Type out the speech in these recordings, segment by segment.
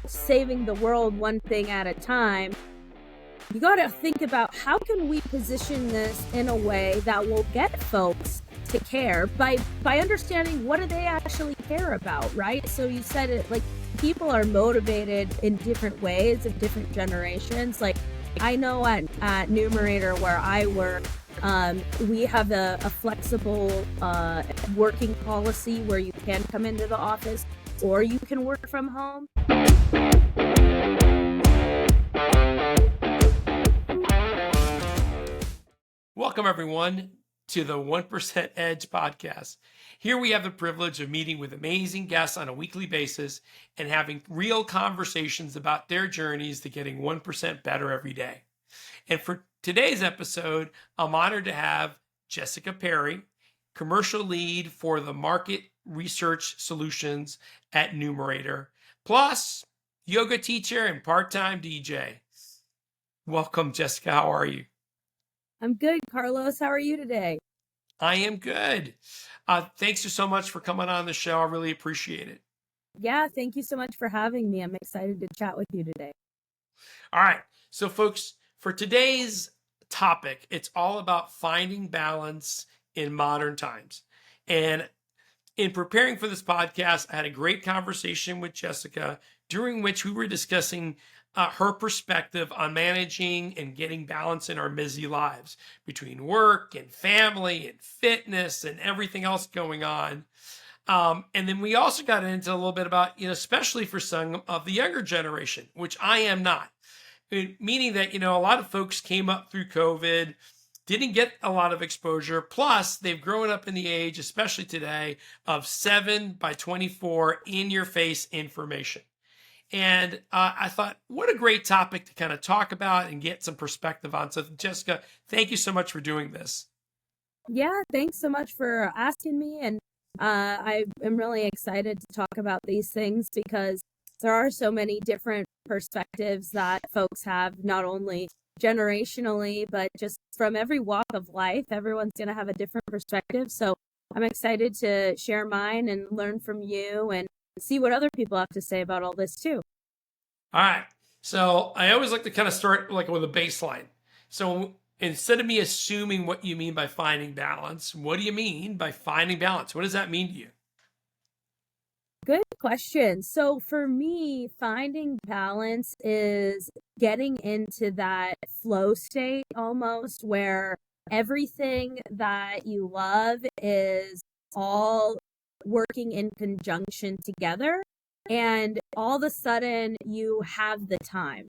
saving the world one thing at a time, you got to think about how can we position this in a way that will get folks to care by understanding what do they actually care about, right? So you said it, like, people are motivated in different ways of different generations. Like, I know at Numerator where I work, we have a flexible working policy where you can come into the office or you can work from home. Welcome, everyone, to the 1% Edge podcast. Here we have the privilege of meeting with amazing guests on a weekly basis and having real conversations about their journeys to getting 1% better every day. And for today's episode, I'm honored to have Jessica Perri, commercial lead for the market research solutions at Numerator, plus yoga teacher and part-time DJ. Welcome, Jessica. How are you? I'm good, Carlos. How are you today? I am good. Thanks so much for coming on the show. I really appreciate it. Yeah, thank you so much for having me. I'm excited to chat with you today. All right. So, folks, for today's topic, it's all about finding balance in modern times. And in preparing for this podcast, I had a great conversation with Jessica, during which we were discussing her perspective on managing and getting balance in our busy lives between work and family and fitness and everything else going on. And then we also got into a little bit about, especially for some of the younger generation, which I am not. Meaning that, a lot of folks came up through COVID, didn't get a lot of exposure. Plus, they've grown up in the age, especially today, of 7x24 in-your-face information. And I thought, what a great topic to kind of talk about and get some perspective on. So, Jessica, thank you so much for doing this. Yeah, thanks so much for asking me. And I am really excited to talk about these things because there are so many different perspectives that folks have, not only generationally, but just from every walk of life. Everyone's going to have a different perspective. So I'm excited to share mine and learn from you and see what other people have to say about all this too. All right. So I always like to kind of start like with a baseline. So instead of me assuming what you mean by finding balance, what do you mean by finding balance? What does that mean to you? Good question. So for me, finding balance is getting into that flow state almost where everything that you love is all working in conjunction together, and all of a sudden you have the time.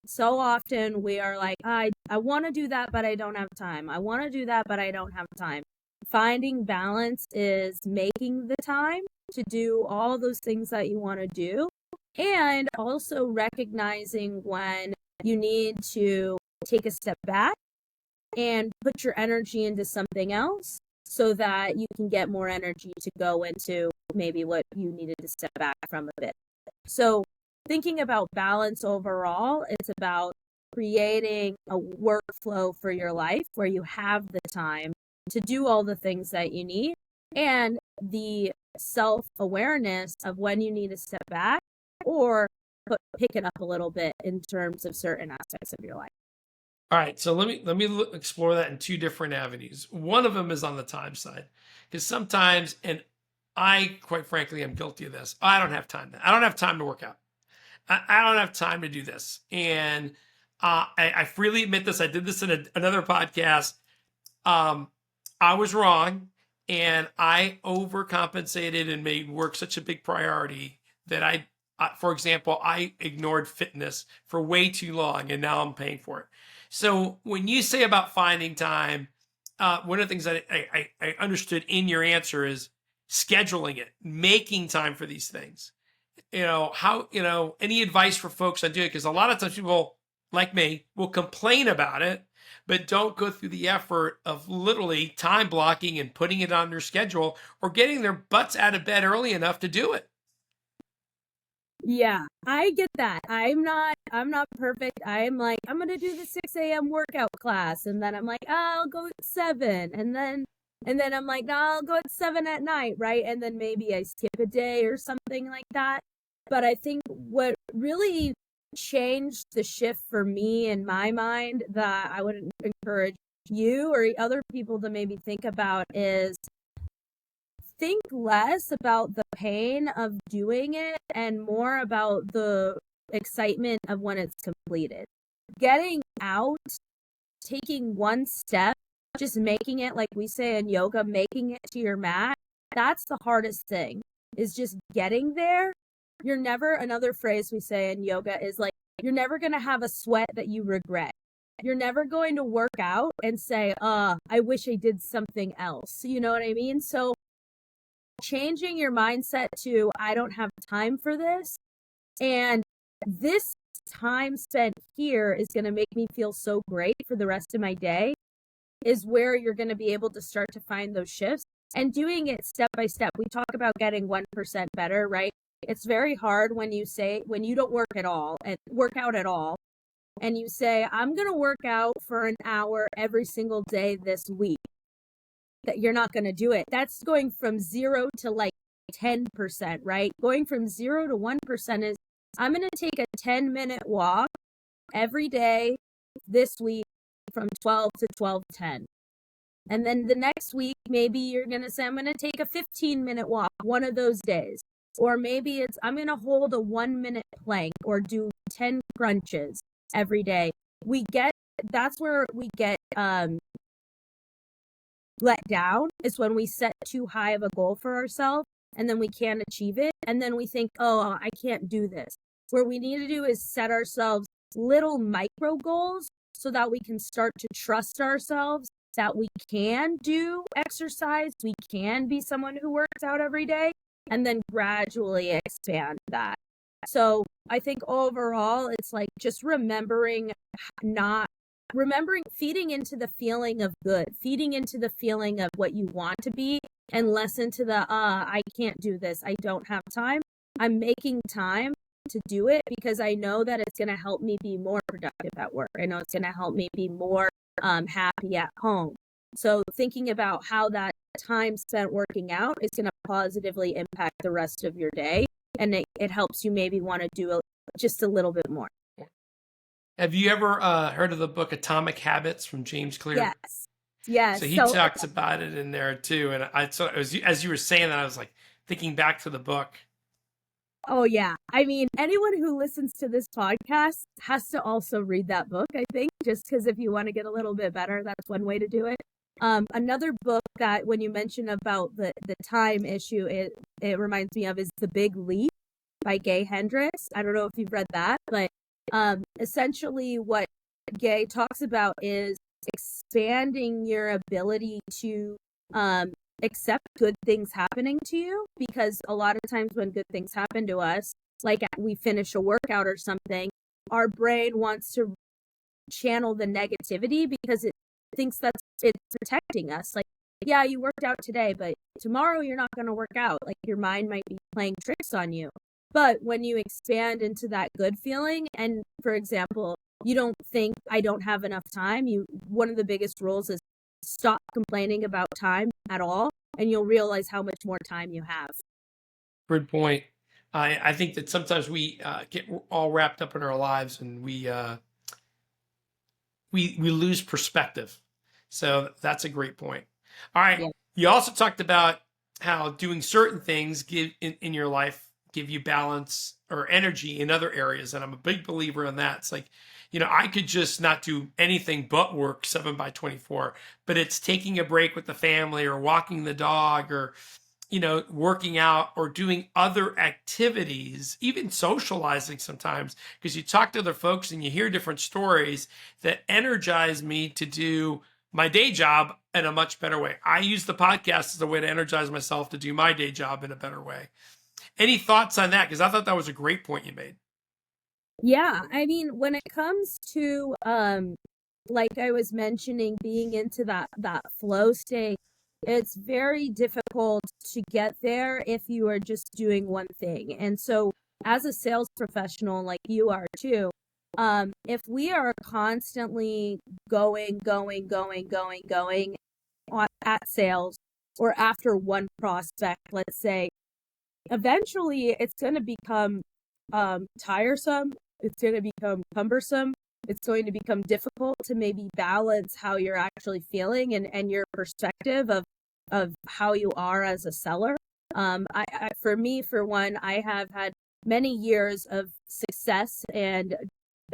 So often we are like, I want to do that, but I don't have time. I want to do that, but I don't have time. Finding balance is making the time to do all those things that you want to do, and also recognizing when you need to take a step back and put your energy into something else so that you can get more energy to go into maybe what you needed to step back from a bit. So thinking about balance overall, it's about creating a workflow for your life where you have the time to do all the things that you need and the self-awareness of when you need to step back or pick it up a little bit in terms of certain aspects of your life. All right, so let me explore that in two different avenues. One of them is on the time side, because sometimes, and I quite frankly am guilty of this. I don't have time. I don't have time to work out. I don't have time to do this, and I freely admit this. I did this in another podcast. I was wrong, and I overcompensated and made work such a big priority that for example, I ignored fitness for way too long, and now I'm paying for it. So when you say about finding time, one of the things that I understood in your answer is scheduling it, making time for these things. Any advice for folks on doing it? Because a lot of times people like me will complain about it, but don't go through the effort of literally time blocking and putting it on their schedule or getting their butts out of bed early enough to do it. Yeah, I get that. I'm not perfect. I'm like, I'm going to do the 6 a.m. workout class. And then I'm like, I'll go at 7. And then I'm like, no, I'll go at 7 at night. Right. And then maybe I skip a day or something like that. But I think what really changed the shift for me in my mind that I would encourage you or other people to maybe think about is think less about the pain of doing it and more about the excitement of when it's completed. Getting out, taking one step, just making it, like we say in yoga, making it to your mat, that's the hardest thing, is just getting there. You're never, another phrase we say in yoga is like, you're never going to have a sweat that you regret. You're never going to work out and say, I wish I did something else. You know what I mean? So changing your mindset to, I don't have time for this. And this time spent here is going to make me feel so great for the rest of my day, is where you're going to be able to start to find those shifts and doing it step by step. We talk about getting 1% better, right? It's very hard when you don't work out at all, and you say, I'm going to work out for an hour every single day this week, that you're not going to do it. That's going from 0 to like 10%, right? Going from 0 to 1% is, I'm going to take a 10-minute walk every day this week from 12 to 12:10. And then the next week, maybe you're going to say, I'm going to take a 15-minute walk one of those days. Or maybe it's, I'm going to hold a 1-minute plank or do 10 crunches every day. That's where we get let down, is when we set too high of a goal for ourselves and then we can't achieve it. And then we think, oh, I can't do this. Where we need to do is set ourselves little micro goals so that we can start to trust ourselves that we can do exercise, we can be someone who works out every day, and then gradually expand that. So I think overall, it's like just remembering, feeding into the feeling of good, feeding into the feeling of what you want to be, and less into the, I can't do this, I don't have time. I'm making time to do it because I know that it's going to help me be more productive at work. I know it's going to help me be more happy at home. So thinking about how that time spent working out is going to positively impact the rest of your day, and it helps you maybe want to do just a little bit more. Have you ever heard of the book Atomic Habits from James Clear? Yes. So he talks about it in there too. And as you were saying that, I was like thinking back to the book. Oh, yeah. I mean, anyone who listens to this podcast has to also read that book, I think, just because if you want to get a little bit better, that's one way to do it. Another book that when you mention about the time issue, it reminds me of is The Big Leap by Gay Hendricks. I don't know if you've read that, but essentially what Gay talks about is expanding your ability to accept good things happening to you, because a lot of times when good things happen to us, like we finish a workout or something, our brain wants to channel the negativity because it thinks that it's protecting us. Like, yeah, you worked out today, but tomorrow you're not going to work out. Like, your mind might be playing tricks on you. But when you expand into that good feeling, and for example, you don't think, I don't have enough time, one of the biggest rules is stop complaining about time at all, and you'll realize how much more time you have. Good point. I think that sometimes we get all wrapped up in our lives, and we lose perspective. So that's a great point. All right. Yeah. You also talked about how doing certain things in your life give you balance or energy in other areas. And I'm a big believer in that. It's like, I could just not do anything but work 7/24, but it's taking a break with the family or walking the dog or, working out or doing other activities, even socializing sometimes, because you talk to other folks and you hear different stories that energize me to do my day job in a much better way. I use the podcast as a way to energize myself to do my day job in a better way. Any thoughts on that? Because I thought that was a great point you made. Yeah, I mean, when it comes to, like I was mentioning, being into that flow state, it's very difficult to get there if you are just doing one thing. And so as a sales professional, like you are too, if we are constantly going at sales or after one prospect, let's say, eventually it's going to become tiresome. It's going to become cumbersome. It's going to become difficult to maybe balance how you're actually feeling and your perspective of how you are as a seller. For me, for one, I have had many years of success and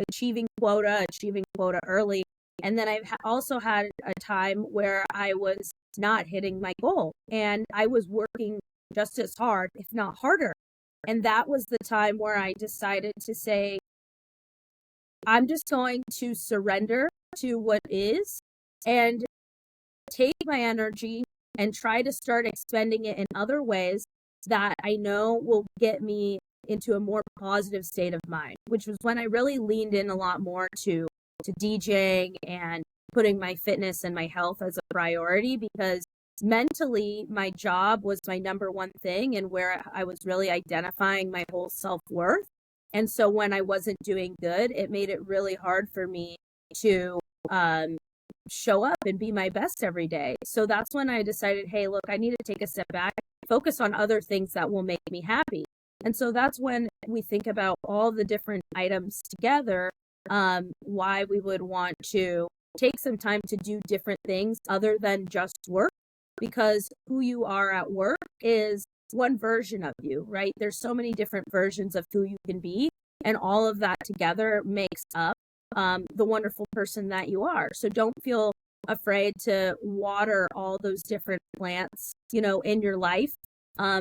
achieving quota early. And then I've also had a time where I was not hitting my goal and I was working just as hard, if not harder. And that was the time where I decided to say, I'm just going to surrender to what is and take my energy and try to start expending it in other ways that I know will get me into a more positive state of mind, which was when I really leaned in a lot more to DJing and putting my fitness and my health as a priority, because mentally my job was my number one thing and where I was really identifying my whole self-worth. And so when I wasn't doing good, it made it really hard for me to show up and be my best every day. So that's when I decided, hey, look, I need to take a step back, focus on other things that will make me happy. And so that's when we think about all the different items together, why we would want to take some time to do different things other than just work, because who you are at work is one version of you, right? There's so many different versions of who you can be, and all of that together makes up the wonderful person that you are. So don't feel afraid to water all those different plants, in your life,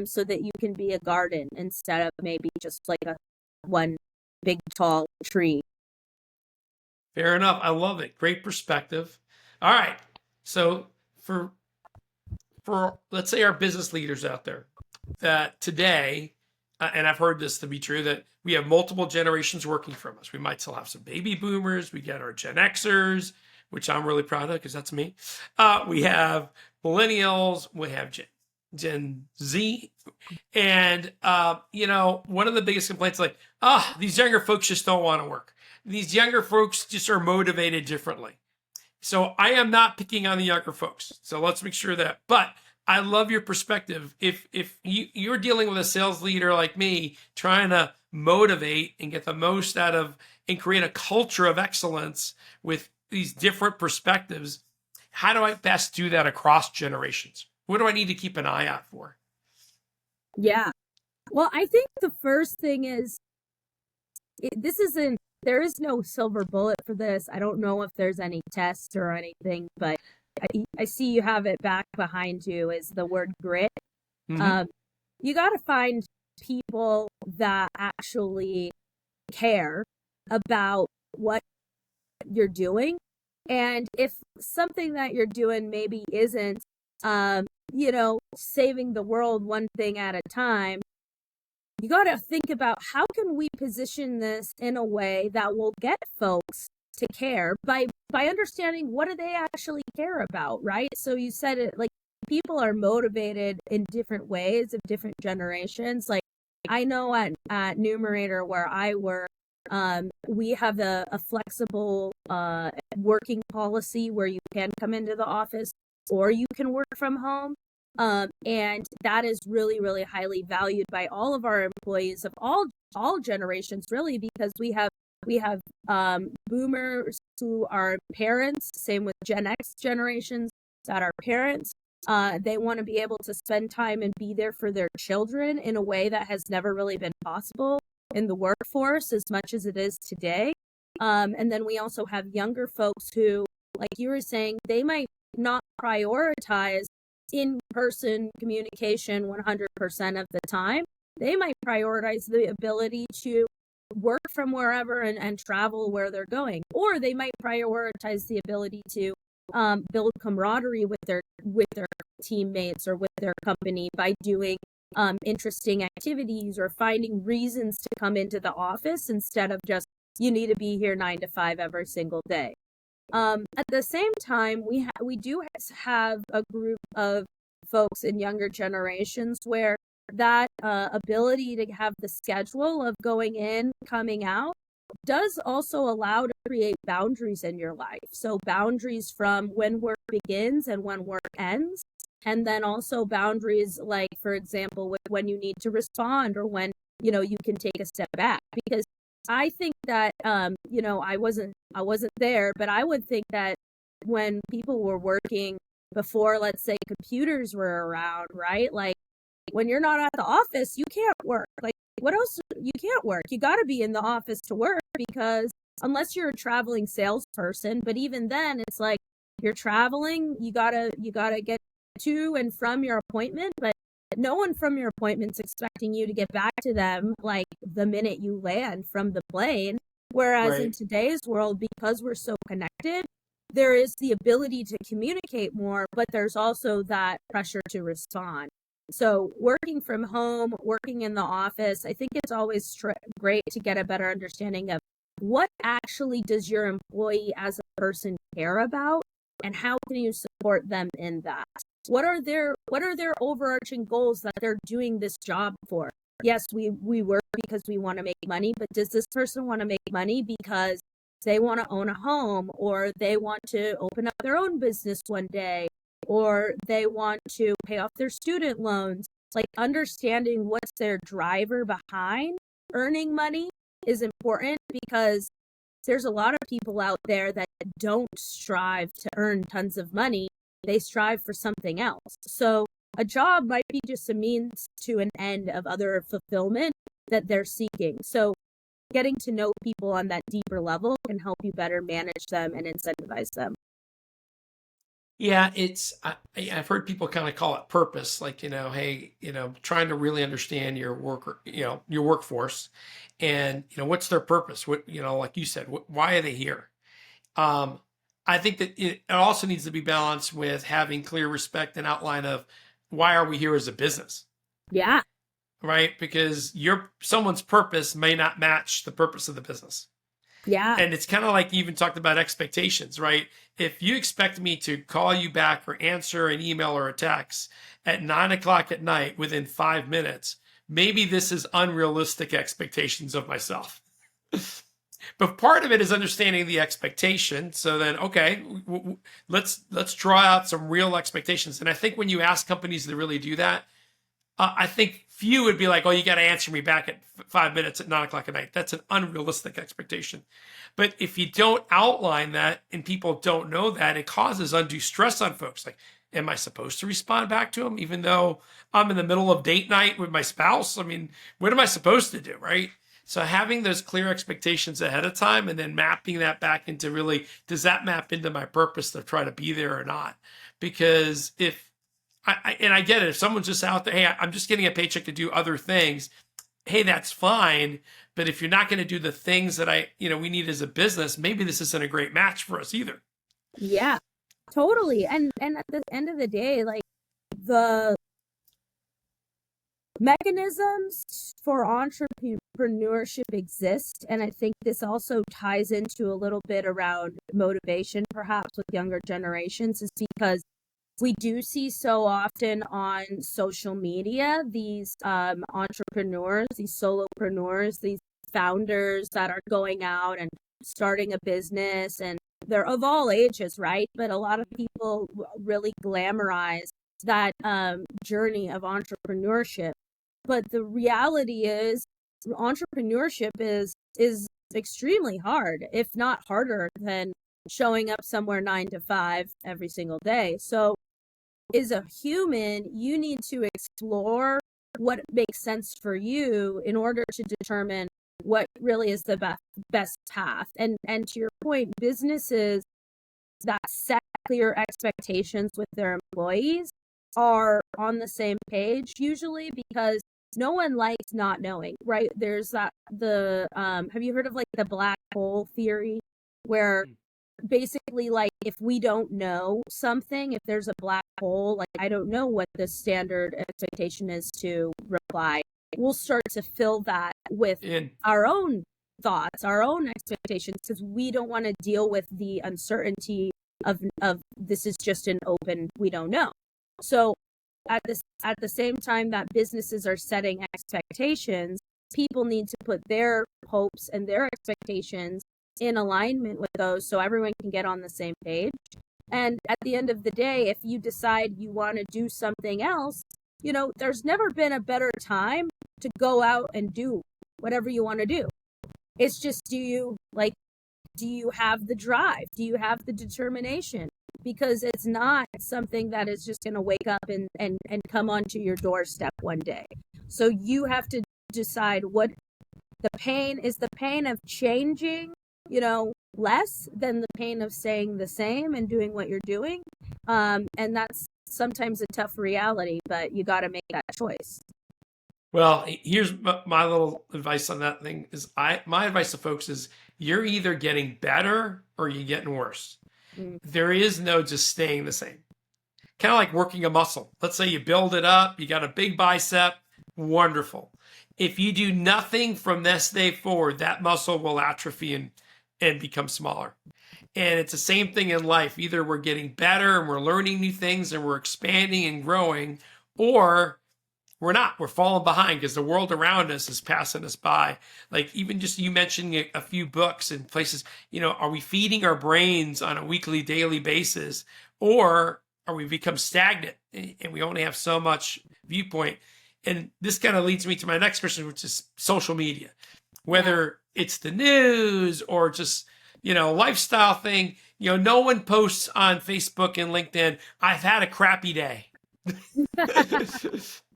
so that you can be a garden instead of maybe just like a one big tall tree. Fair enough. I love it. Great perspective. All right. So for let's say our business leaders out there that today, and I've heard this to be true, that we have multiple generations working from us. We might still have some baby boomers. We get our Gen Xers, which I'm really proud of because that's me. We have millennials. We have Gen Z. And, one of the biggest complaints is like, these younger folks just don't want to work. These younger folks just are motivated differently. So I am not picking on the younger folks. So let's make sure that, but I love your perspective. If you're dealing with a sales leader like me, trying to motivate and get the most out of and create a culture of excellence with these different perspectives, how do I best do that across generations? What do I need to keep an eye out for? Yeah. Well, I think the first thing is, there is no silver bullet for this. I don't know if there's any tests or anything, but I see you have it back behind you is the word grit. Mm-hmm. You got to find people that actually care about what you're doing. And if something that you're doing maybe isn't, saving the world one thing at a time, you got to think about how can we position this in a way that will get folks to care by understanding what do they actually care about, right? So you said it, like, people are motivated in different ways of different generations. Like, I know at Numerator where I work, we have a flexible working policy where you can come into the office or you can work from home. And that is really, really highly valued by all of our employees of all generations, really, because we have boomers who are parents, same with Gen X generations that are parents. They want to be able to spend time and be there for their children in a way that has never really been possible in the workforce as much as it is today. And then we also have younger folks who, like you were saying, they might not prioritize in-person communication 100% of the time. They might prioritize the ability to work from wherever and travel where they're going, or they might prioritize the ability to build camaraderie with their teammates or with their company by doing interesting activities or finding reasons to come into the office instead of just you need to be here 9 to 5 every single day. At the same time, we do have a group of folks in younger generations where that ability to have the schedule of going in, coming out, does also allow to create boundaries in your life. So boundaries from when work begins and when work ends. And then also boundaries, like, for example, with when you need to respond or when you can take a step back. Because I think that, I wasn't there, but I would think that when people were working before, let's say, computers were around, right? Like, when you're not at the office, you can't work. Like, what else? You can't work. You got to be in the office to work, because unless you're a traveling salesperson, but even then, it's like you're traveling, you gotta get to and from your appointment, but no one from your appointment's expecting you to get back to them like the minute you land from the plane. Whereas in Right. today's world, because we're so connected, there is the ability to communicate more, but there's also that pressure to respond. So working from home, working in the office, I think it's always great to get a better understanding of what actually does your employee as a person care about, and how can you support them in that? What are their overarching goals that they're doing this job for? Yes, we work because we want to make money, but does this person want to make money because they want to own a home, or they want to open up their own business one day, or they want to pay off their student loans? Like, understanding what's their driver behind earning money is important, because there's a lot of people out there that don't strive to earn tons of money. They strive for something else. So a job might be just a means to an end of other fulfillment that they're seeking. So getting to know people on that deeper level can help you better manage them and incentivize them. Yeah, I've heard people kind of call it purpose, like, hey, trying to really understand your worker, your workforce, and what's their purpose? What, like you said, why are they here? I think that it also needs to be balanced with having clear respect and outline of why are we here as a business, Yeah. right? Because someone's purpose may not match the purpose of the business. Yeah. And it's kind of like you even talked about expectations, right? If you expect me to call you back or answer an email or a text at 9 o'clock at night within 5 minutes, maybe this is unrealistic expectations of myself. But part of it is understanding the expectation. So then, okay, let's draw out some real expectations. And I think when you ask companies to really do that, I think few would be like, oh, you got to answer me back at 5 minutes at 9 o'clock at night. That's an unrealistic expectation. But if you don't outline that and people don't know that, it causes undue stress on folks. Like, am I supposed to respond back to them even though I'm in the middle of date night with my spouse? I mean, what am I supposed to do, right? So having those clear expectations ahead of time and then mapping that back into really, does that map into my purpose to try to be there or not? Because if I get it. If someone's just out there, hey, I'm just getting a paycheck to do other things. Hey, that's fine. But if you're not going to do the things that we need as a business, maybe this isn't a great match for us either. Yeah, totally. And at the end of the day, like, the mechanisms for entrepreneurship exist. And I think this also ties into a little bit around motivation, perhaps, with younger generations, is because we do see so often on social media these entrepreneurs, these solopreneurs, these founders that are going out and starting a business, and they're of all ages, right? But a lot of people really glamorize that journey of entrepreneurship. But the reality is, entrepreneurship is extremely hard, if not harder than showing up somewhere 9 to 5 every single day. So as a human, you need to explore what makes sense for you in order to determine what really is the best path. And to your point, businesses that set clear expectations with their employees are on the same page usually, because no one likes not knowing, right? There's have you heard of like the black hole theory, where basically, like, if we don't know something, if there's a black hole, like, I don't know what the standard expectation is to reply, we'll start to fill that with our own thoughts, our own expectations, because we don't want to deal with the uncertainty of this is just an open, we don't know. So at the same time that businesses are setting expectations, people need to put their hopes and their expectations in alignment with those, so everyone can get on the same page. And at the end of the day, if you decide you want to do something else, there's never been a better time to go out and do whatever you want to do. It's just, do you have the drive? Do you have the determination? Because it's not something that is just going to wake up and come onto your doorstep one day. So you have to decide what the pain is. The pain of changing, less than the pain of staying the same and doing what you're doing. And that's sometimes a tough reality, but you got to make that choice. Well, here's my little advice on that thing is my advice to folks is you're either getting better or you're getting worse. There is no just staying the same. Kind of like working a muscle. Let's say you build it up, you got a big bicep, wonderful. If you do nothing from this day forward, that muscle will atrophy and become smaller. And it's the same thing in life. Either we're getting better and we're learning new things and we're expanding and growing, or we're not. We're falling behind because the world around us is passing us by. Like even just you mentioning a few books and places, are we feeding our brains on a weekly, daily basis, or are we become stagnant and we only have so much viewpoint? And this kind of leads me to my next question, which is social media. Whether it's the news or just, lifestyle thing, no one posts on Facebook and LinkedIn, I've had a crappy day.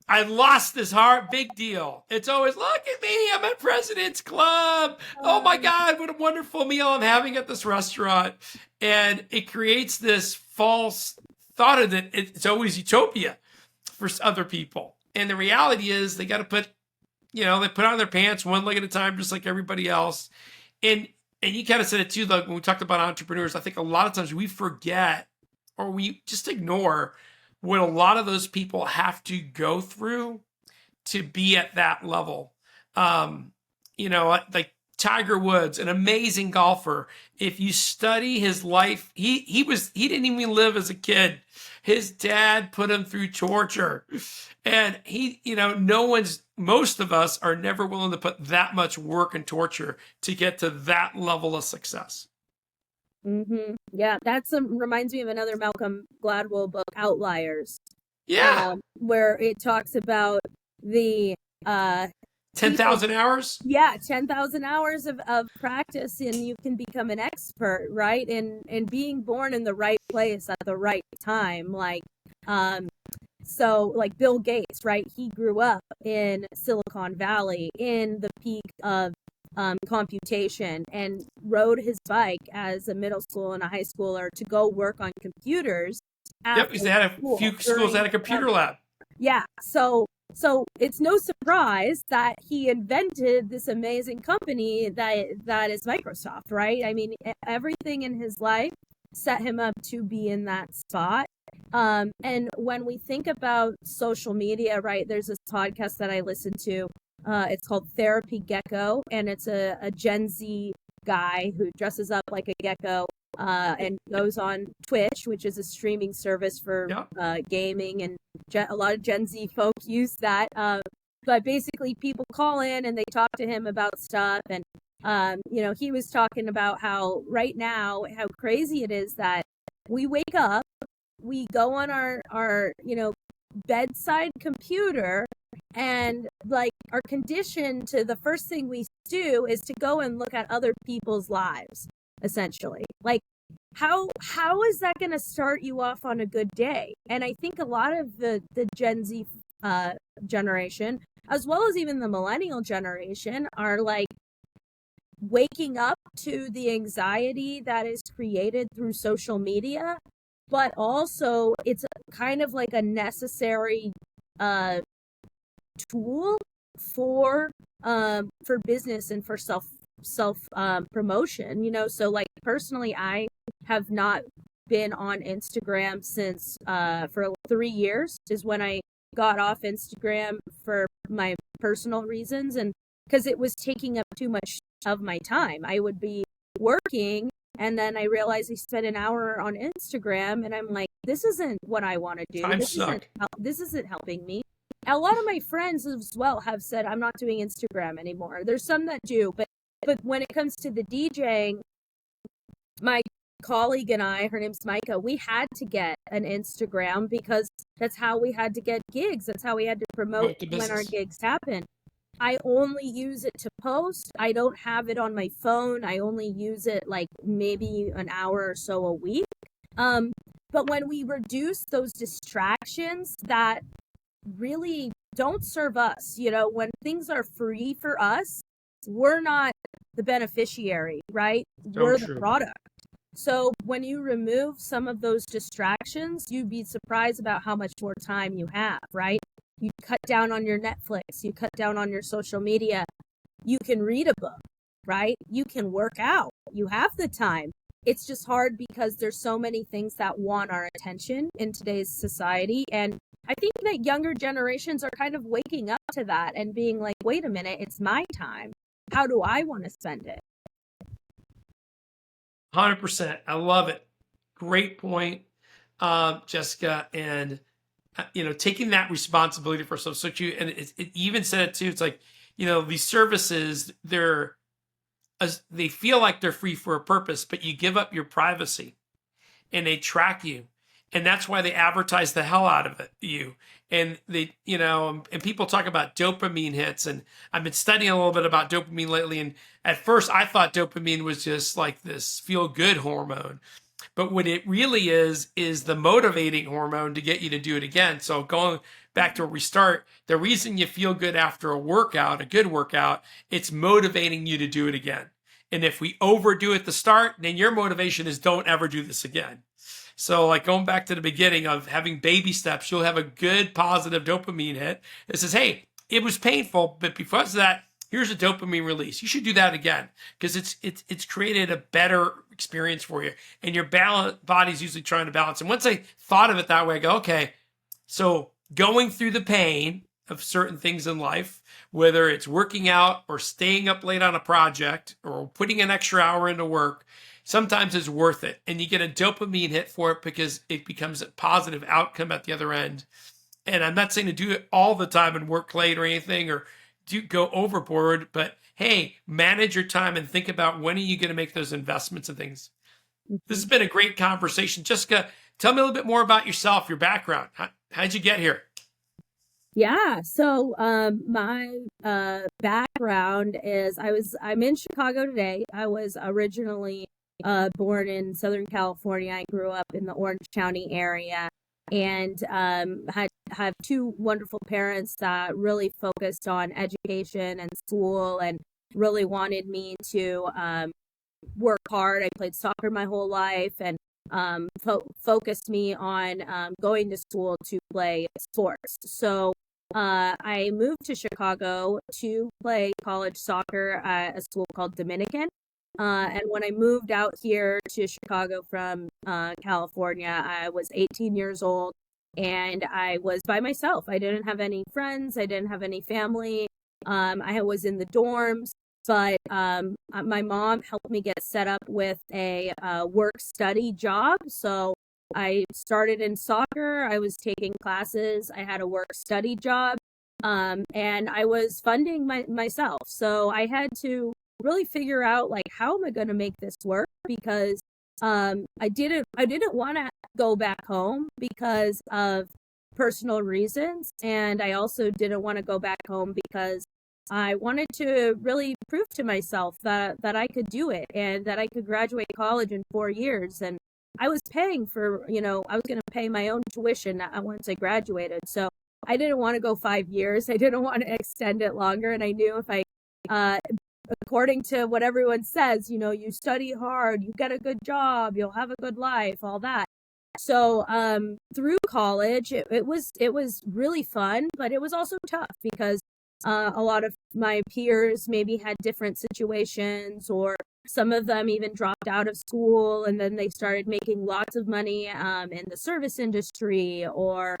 I lost this heart, big deal. It's always, look at me, I'm at President's Club. Oh my God, what a wonderful meal I'm having at this restaurant. And it creates this false thought of that it's always utopia for other people. And the reality is they got to put, they put on their pants one leg at a time, just like everybody else. And you kind of said it too, like when we talked about entrepreneurs, I think a lot of times we forget or we just ignore what a lot of those people have to go through to be at that level. Like Tiger Woods, an amazing golfer. If you study his life, he didn't even live as a kid. His dad put him through torture. And most of us are never willing to put that much work and torture to get to that level of success. Mm-hmm. Yeah, that's reminds me of another Malcolm Gladwell book, Outliers. Yeah. Where it talks about the 10,000 hours? Yeah, 10,000 hours of practice and you can become an expert, right? And being born in the right place at the right time. So like Bill Gates, right? He grew up in Silicon Valley in the peak of computation and rode his bike as a middle school and a high schooler to go work on computers. Yep, because they had a few schools that had a computer lab. Yeah, so it's no surprise that he invented this amazing company that is Microsoft, right? I mean, everything in his life set him up to be in that spot. And when we think about social media, right, there's this podcast that I listen to. It's called Therapy Gecko, and it's a Gen Z guy who dresses up like a gecko and goes on Twitch, which is a streaming service for gaming, and a lot of Gen Z folks use that. But basically, people call in and they talk to him about stuff, and he was talking about how right now, how crazy it is that we wake up, we go on our bedside computer, and like are conditioned to the first thing we do is to go and look at other people's lives, essentially. Like how is that going to start you off on a good day? And I think a lot of the Gen Z generation, as well as even the millennial generation, are like waking up to the anxiety that is created through social media, but also it's kind of like a necessary tool for business and for self promotion. So like personally, I have not been on Instagram since for 3 years is when I got off Instagram for my personal reasons, and because it was taking up too much of my time. I would be working and then I realized I spent an hour on Instagram and I'm like, this isn't what I want to do. This isn't helping me. A lot of my friends as well have said I'm not doing Instagram anymore. There's some that do, but when it comes to the DJing, my colleague and I, her name's Micah, we had to get an Instagram because That's how we had to get gigs. That's how we had to promote the when our business. gigs happened. I only use it to post. I don't have it on my phone. I only use it like maybe an hour or so a week. Um, but when we reduce those distractions that really don't serve us, when things are free for us, we're not the beneficiary, right? So We're the true. product. So when you remove some of those distractions, you'd be surprised about how much more time you have, right? You cut down on your Netflix, you cut down on your social media, you can read a book, right? You can work out, you have the time. It's just hard because there's so many things that want our attention in today's society. And I think that younger generations are kind of waking up to that and being like, wait a minute, it's my time. How do I want to spend it? 100%. I love it. Great point, Jessica. And taking that responsibility for ourselves. So you, and it even said it too. It's like, these services, they feel like they're free for a purpose, but you give up your privacy and they track you. And that's why they advertise the hell out of you. And and people talk about dopamine hits. And I've been studying a little bit about dopamine lately. And at first I thought dopamine was just like this feel good hormone. But what it really is the motivating hormone to get you to do it again. So going back to where we start, the reason you feel good after a good workout, it's motivating you to do it again. And if we overdo at the start, then your motivation is don't ever do this again. So like going back to the beginning of having baby steps, you'll have a good positive dopamine hit that says, hey, it was painful, but because of that, here's a dopamine release. You should do that again because it's created a better experience for you. And your body's usually trying to balance. And once I thought of it that way, I go, okay, so going through the pain of certain things in life, whether it's working out or staying up late on a project or putting an extra hour into work, sometimes it's worth it. And you get a dopamine hit for it because it becomes a positive outcome at the other end. And I'm not saying to do it all the time and work late or anything or do go overboard, but hey, manage your time and think about when are you going to make those investments and things. This has been a great conversation. Jessica, tell me a little bit more about yourself, your background. How'd you get here? Yeah, so my background is I'm in Chicago today. I was originally born in Southern California. I grew up in the Orange County area and have two wonderful parents that really focused on education and school and really wanted me to work hard. I played soccer my whole life and focused me on going to school to play sports. So I moved to Chicago to play college soccer at a school called Dominican. And when I moved out here to Chicago from California, I was 18 years old and I was by myself. I didn't have any friends, I didn't have any family. I was in the dorms, but my mom helped me get set up with a work study job. So I started in soccer, I was taking classes, I had a work study job, and I was funding myself. So I had to really figure out like how am I going to make this work because I didn't want to go back home because of personal reasons and I also didn't want to go back home because I wanted to really prove to myself that I could do it and that I could graduate college in 4 years and I was paying for, I was going to pay my own tuition once I graduated. So I didn't want to go 5 years. I didn't want to extend it longer and I knew if I according to what everyone says, you study hard, you get a good job, you'll have a good life, all that. So through college, it was really fun, but it was also tough because a lot of my peers maybe had different situations, or some of them even dropped out of school and then they started making lots of money in the service industry or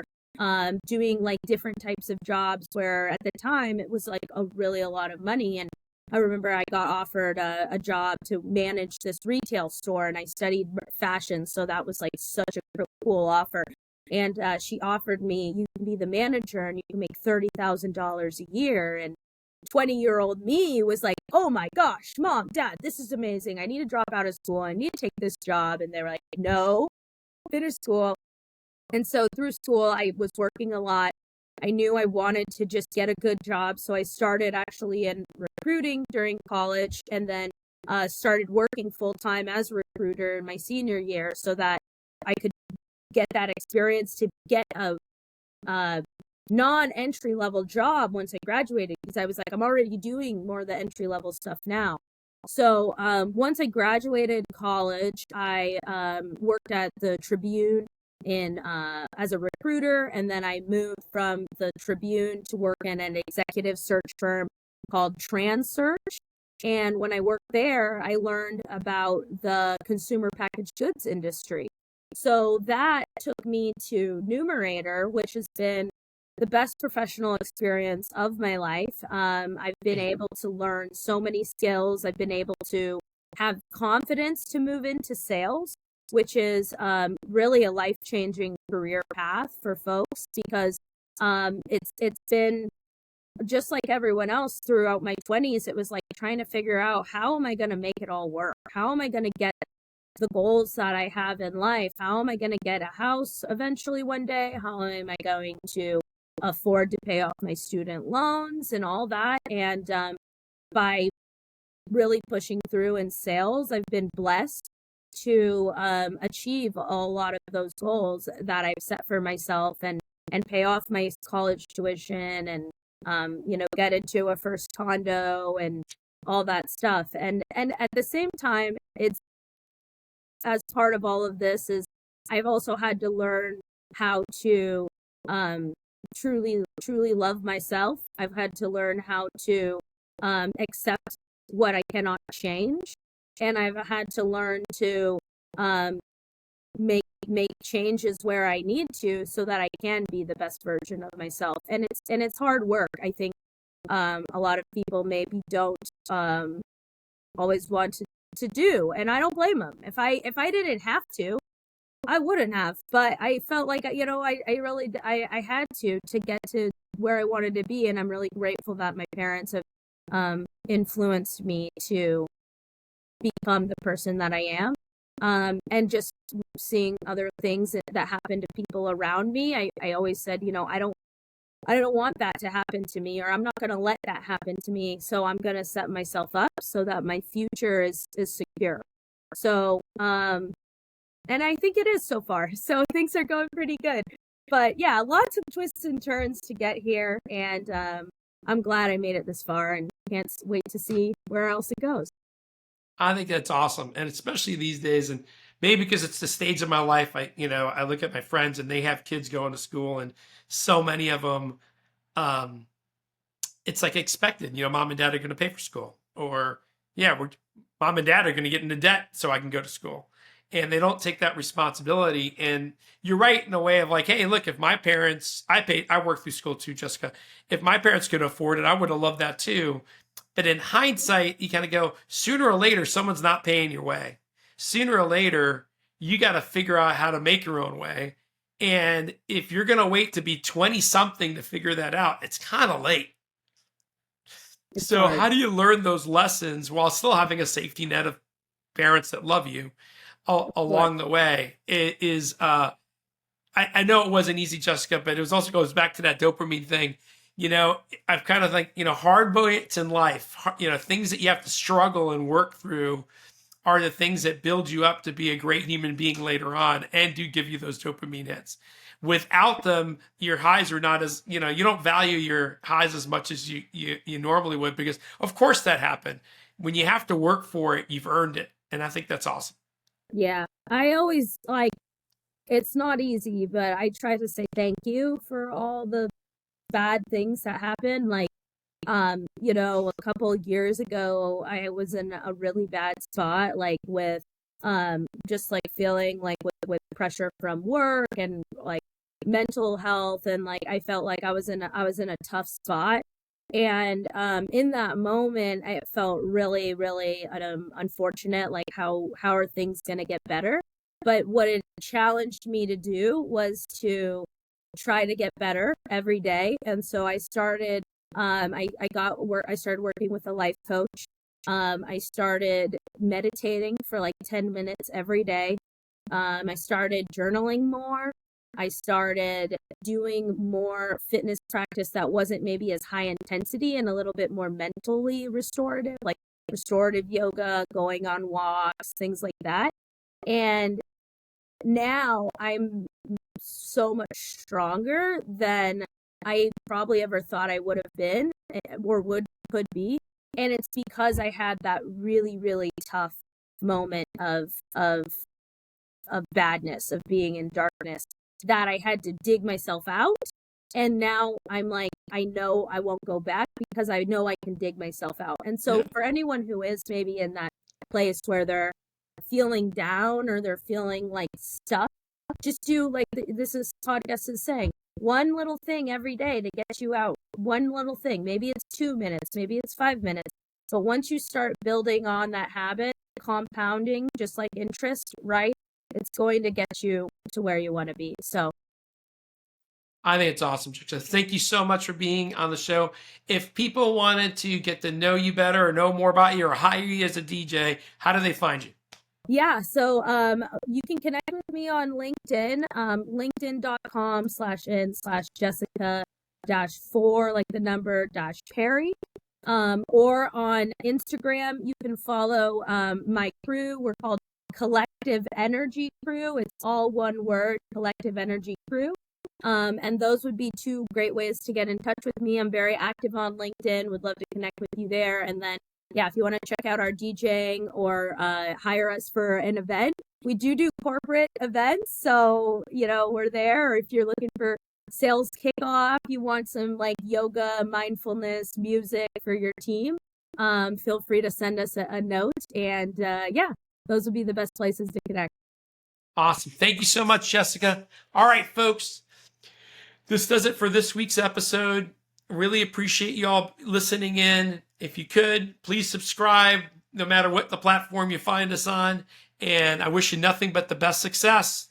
doing like different types of jobs where at the time it was like a lot of money. And I remember I got offered a job to manage this retail store and I studied fashion. So that was like such a cool offer. And she offered me, you can be the manager and you can make $30,000 a year. And 20-year-old me was like, oh my gosh, mom, dad, this is amazing. I need to drop out of school. I need to take this job. And they were like, no, finish school. And so through school, I was working a lot. I knew I wanted to just get a good job. So I started actually in recruiting during college, and then started working full time as a recruiter in my senior year so that I could get that experience to get a non-entry level job once I graduated, because I was like, I'm already doing more of the entry level stuff now. So once I graduated college, I worked at the Tribune in as a recruiter, and then I moved from the Tribune to work in an executive search firm called TransSearch. And when I worked there, I learned about the consumer packaged goods industry. So that took me to Numerator, which has been the best professional experience of my life. I've been able to learn so many skills. I've been able to have confidence to move into sales, which is really a life-changing career path for folks, because it's been just like everyone else throughout my 20s. It was like trying to figure out, how am I going to make it all work? How am I going to get the goals that I have in life? How am I going to get a house eventually one day? How am I going to afford to pay off my student loans and all that? And by really pushing through in sales, I've been blessed to achieve a lot of those goals that I've set for myself, and pay off my college tuition, and get into a first condo and all that stuff. And at the same time, it's, as part of all of this, is I've also had to learn how to truly love myself. I've had to learn how to accept what I cannot change, and I've had to learn to make changes where I need to, so that I can be the best version of myself. And it's hard work. I think a lot of people maybe don't always want to do, and I don't blame them. If I didn't have to, I wouldn't have, but I felt like, I really I had to get to where I wanted to be, and I'm really grateful that my parents have influenced me to become the person that I am. And just seeing other things that happen to people around me, I always said, I don't want that to happen to me, or I'm not going to let that happen to me. So I'm going to set myself up so that my future is secure. So, and I think it is so far. So things are going pretty good. But yeah, lots of twists and turns to get here. And I'm glad I made it this far, and can't wait to see where else it goes. I think that's awesome. And especially these days, and maybe because it's the stage of my life, I look at my friends and they have kids going to school, and so many of them, um, it's like expected, mom and dad are going to pay for school, or yeah, mom and dad are going to get into debt so I can go to school. And they don't take that responsibility. And you're right in a way of like, hey, look, if my parents, I worked through school too, Jessica. If my parents could afford it, I would have loved that too. But in hindsight, you kind of go, sooner or later, someone's not paying your way. Sooner or later, you got to figure out how to make your own way. And if you're going to wait to be 20 something to figure that out, it's kind of late. So hard. how do you learn those lessons while still having a safety net of parents that love you along the way? It is, I know it wasn't easy, Jessica, but it also goes back to that dopamine thing. I've kind of like, hard moments in life, things that you have to struggle and work through are the things that build you up to be a great human being later on, and do give you those dopamine hits. Without them, your highs are not as, you don't value your highs as much as you normally would, because of course that happened. When you have to work for it, you've earned it. And I think that's awesome. Yeah. I always it's not easy, but I try to say thank you for all the bad things that happen. Like, a couple of years ago, I was in a really bad spot, like with, just like feeling like with pressure from work, and like mental health. And like, I felt like I was in a tough spot. And, in that moment, I felt really, really, unfortunate. Like, how are things going to get better? But what it challenged me to do was to try to get better every day. And so I started, I started working with a life coach. I started meditating for like 10 minutes every day. I started journaling more. I started doing more fitness practice that wasn't maybe as high intensity and a little bit more mentally restorative, like restorative yoga, going on walks, things like that. And now I'm so much stronger than I probably ever thought I would have been or could be. And it's because I had that really, really tough moment of badness, of being in darkness, that I had to dig myself out. And now I'm like, I know I won't go back because I know I can dig myself out. And so for anyone who is maybe in that place where they're feeling down or they're feeling like stuck, just do like this is podcast is saying, one little thing every day to get you out. One little thing. Maybe it's 2 minutes, maybe it's 5 minutes. But once you start building on that habit, compounding, just like interest, right? It's going to get you to where you want to be. So I think it's awesome, Trisha. Thank you so much for being on the show. If people wanted to get to know you better or know more about you or hire you as a DJ, how do they find you? Yeah, so you can connect with me on LinkedIn, linkedin.com/in/Jessica-4, like the number -Perri. Or on Instagram, you can follow my crew. We're called Collective Energy Crew. It's all one word, Collective Energy Crew. And those would be two great ways to get in touch with me. I'm very active on LinkedIn. Would love to connect with you there. And then, yeah, if you want to check out our DJing or hire us for an event, we do corporate events. So, we're there. Or if you're looking for sales kickoff, you want some like yoga, mindfulness, music for your team, feel free to send us a note. And yeah, those would be the best places to connect. Awesome. Thank you so much, Jessica. All right, folks. This does it for this week's episode. Really appreciate you all listening in. If you could, please subscribe no matter what the platform you find us on. And I wish you nothing but the best success.